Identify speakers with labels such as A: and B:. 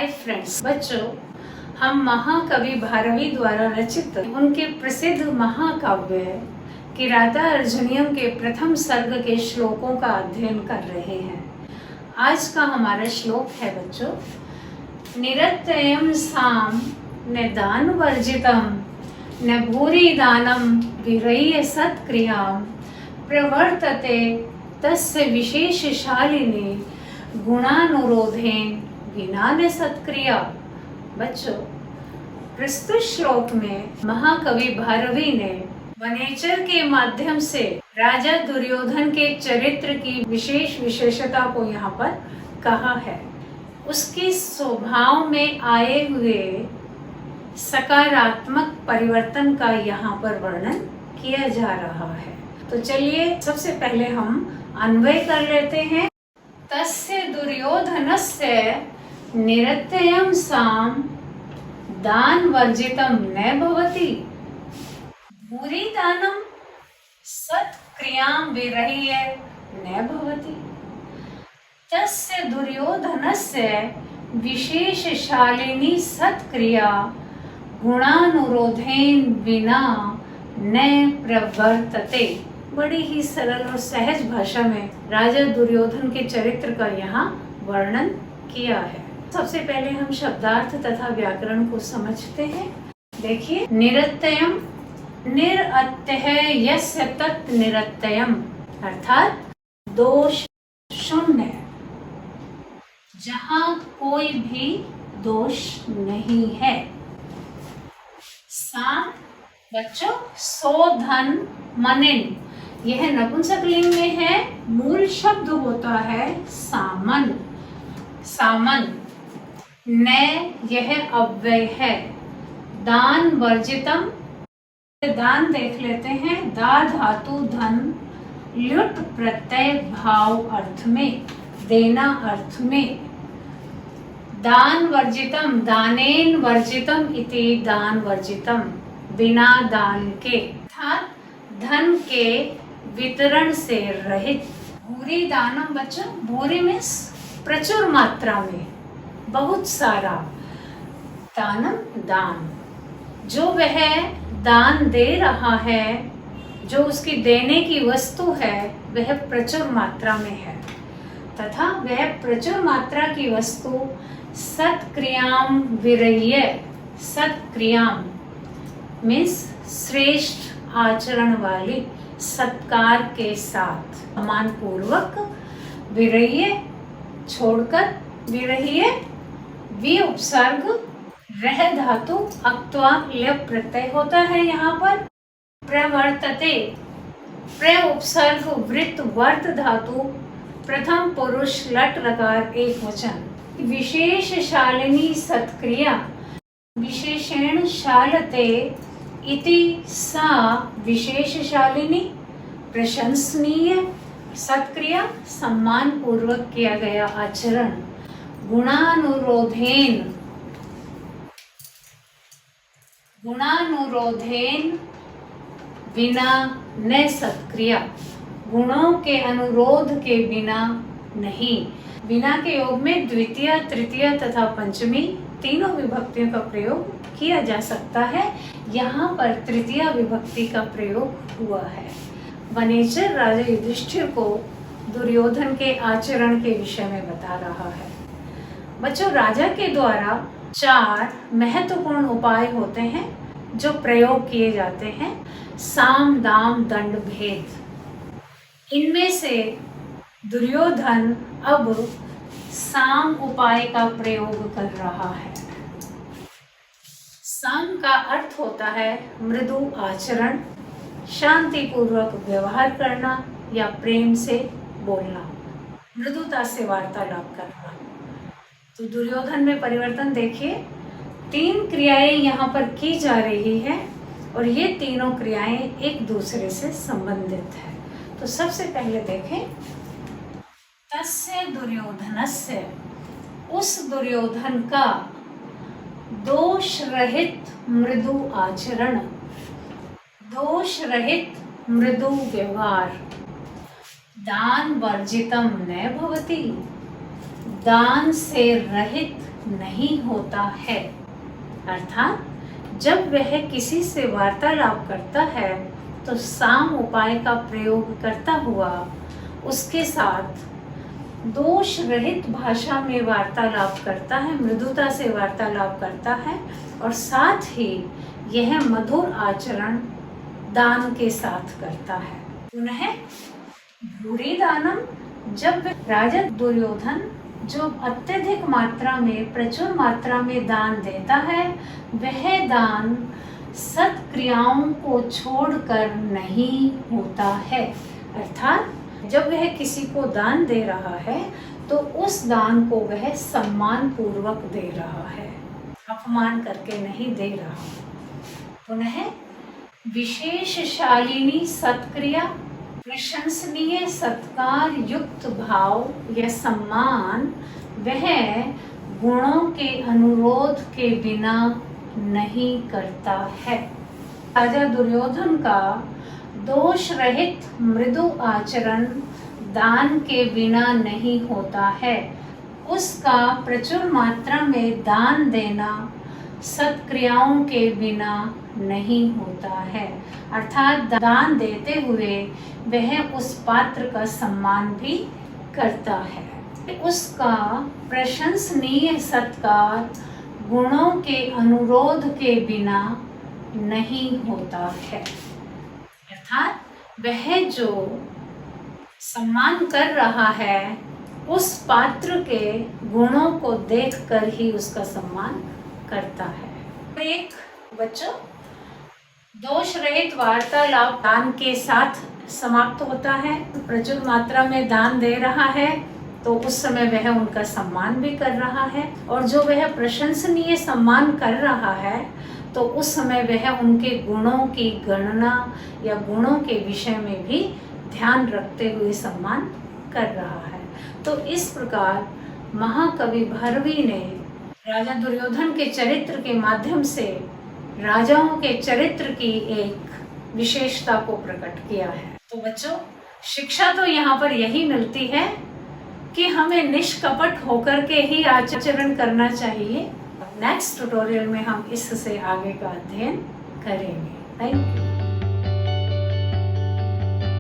A: Hi friends, बच्चों हम महाकवि भारवी द्वारा रचित उनके प्रसिद्ध महाकाव्य किरातार्जुनीयम के प्रथम सर्ग के श्लोकों का अध्ययन कर रहे हैं। आज का हमारा श्लोक है बच्चों, निरत्ययं साम न दान वर्जितम न भूरि दानम विरह्य सत्क्रियाम प्रवर्तते तस्य विशेषशालिनी गुणानुरोधेन विना न सत्क्रिया। बच्चों, प्रस्तुत श्लोक में महाकवि भारवी ने वनेचर के माध्यम से राजा दुर्योधन के चरित्र की विशेष विशेषता को यहाँ पर कहा है। उसके स्वभाव में आए हुए सकारात्मक परिवर्तन का यहाँ पर वर्णन किया जा रहा है। तो चलिए सबसे पहले हम अन्वय कर लेते हैं। तस्य दुर्योधनस्य निरत्ययं साम दान वर्जितम न भवति भूरि दानम सत्क्रियां विरह्य न भवति। तस्य दुर्योधनस्य विशेषशालिनी सत्क्रिया गुणानुरोधेन विना न प्रवर्तते। बड़ी ही सरल और सहज भाषा में राजा दुर्योधन के चरित्र का यहाँ वर्णन किया है। सबसे पहले हम शब्दार्थ तथा व्याकरण को समझते हैं। देखिए, निरत्ययम, निरत्यः यस्य तत् निरत्ययम अर्थात दोष शून्य, जहाँ कोई भी दोष नहीं है। साम बच्चों शोधन मनिन, यह नपुंसकलिंग में है। मूल शब्द होता है सामन, सामन। न यह अव्यय है। दान वर्जितम, दान देख लेते हैं। दा धातु धन, ल्युट प्रत्यय भाव अर्थ में, देना अर्थ में। दान वर्जितम, दानेन वर्जितम इति दान वर्जितम, बिना दान के अर्थात धन के वितरण से रहित। भूरि दानम बच्चों, भूरि में प्रचुर मात्रा में, बहुत सारा। दानम दान, जो वह दान दे रहा है, जो उसकी देने की वस्तु है, वह प्रचुर मात्रा में है तथा वह प्रचुर मात्रा की वस्तु सत्क्रियाम विरह्य, सत्क्रियाम मीन्स श्रेष्ठ आचरण वाली, सत्कार के साथ, सम्मान पूर्वक, विरह्य छोड़कर, विरह्य वि उपसर्ग, रह धातु अक्त्वा ल्यप प्रत्यय होता है यहाँ पर। प्रवर्तते, प्र उपसर्ग वृत्त वर्त धातु प्रथम पुरुष लट लकार एक वचन। विशेषशालिनी सत्क्रिया, विशेषेण शालते इति सा विशेषशालिनी, प्रशंसनीय सत्क्रिया, सम्मान पूर्वक किया गया आचरण। गुणानुरोधेन, गुणानुरोधेन बिना न सत्क्रिया, गुणों के अनुरोध के बिना नहीं। बिना के योग में द्वितीय, तृतीय तथा पंचमी तीनों विभक्तियों का प्रयोग किया जा सकता है। यहाँ पर तृतीय विभक्ति का प्रयोग हुआ है। वनेचर राजा युधिष्ठिर को दुर्योधन के आचरण के विषय में बता रहा है। बच्चों, राजा के द्वारा 4 महत्वपूर्ण उपाय होते हैं जो प्रयोग किए जाते हैं। साम दाम दंड भेद। इनमें से दुर्योधन अब साम उपाय का प्रयोग कर रहा है। साम का अर्थ होता है मृदु आचरण, शांति पूर्वक व्यवहार करना या प्रेम से बोलना, मृदुता से वार्तालाप करना। तो दुर्योधन में परिवर्तन देखिए, 3 क्रियाएं यहाँ पर की जा रही है और ये तीनों क्रियाएं एक दूसरे से संबंधित है। तो सबसे पहले देखें, तस्य दुर्योधनस्य, उस दुर्योधन का दोष रहित मृदु आचरण, दोष रहित मृदु व्यवहार। दान वर्जितम न भवति, दान से रहित नहीं होता है। अर्थात जब वह किसी से वार्तालाप करता है तो साम उपाय का प्रयोग करता हुआ उसके साथ दोष रहित भाषा में वार्तालाप करता है, मृदुता से वार्तालाप करता है, और साथ ही यह मधुर आचरण दान के साथ करता है। पुनः भूरि दानम, जब राजा दुर्योधन जो अत्यधिक मात्रा में, प्रचुर मात्रा में दान देता है, वह दान सत्क्रियाओं को छोड़कर नहीं होता है। अर्थात जब वह किसी को दान दे रहा है तो उस दान को वह सम्मान पूर्वक दे रहा है, अपमान करके नहीं दे रहा। पुनः विशेष शालिनी सत्क्रिया, प्रशंसनीय सत्कार युक्त भाव या सम्मान वह गुणों के अनुरोध के बिना नहीं करता है। राजा दुर्योधन का दोष रहित मृदु आचरण दान के बिना नहीं होता है। उसका प्रचुर मात्रा में दान देना सत्क्रियाओं के बिना नहीं होता है। अर्थात दान देते हुए वह उस पात्र का सम्मान भी करता है। उसका प्रशंसनीय सत्कार गुणों के अनुरोध के बिना नहीं होता है। अर्थात वह जो सम्मान कर रहा है उस पात्र के गुणों को देखकर ही उसका सम्मान करता है। एक बच्चों, दोष रहित वार्तालाप दान के साथ समाप्त होता है। प्रचुर मात्रा में दान दे रहा है तो उस समय वह उनका सम्मान भी कर रहा है, और जो वह प्रशंसनीय सम्मान कर रहा है तो उस समय वह उनके गुणों की गणना या गुणों के विषय में भी ध्यान रखते हुए सम्मान कर रहा है। तो इस प्रकार महाकवि भारवी ने राजा दुर्योधन के चरित्र के माध्यम से राजाओं के चरित्र की एक विशेषता को प्रकट किया है। तो बच्चों, शिक्षा तो यहाँ पर यही मिलती है कि हमें निष्कपट होकर के ही आचरण करना चाहिए। नेक्स्ट ट्यूटोरियल में हम इससे आगे का अध्ययन करेंगे। Thank you.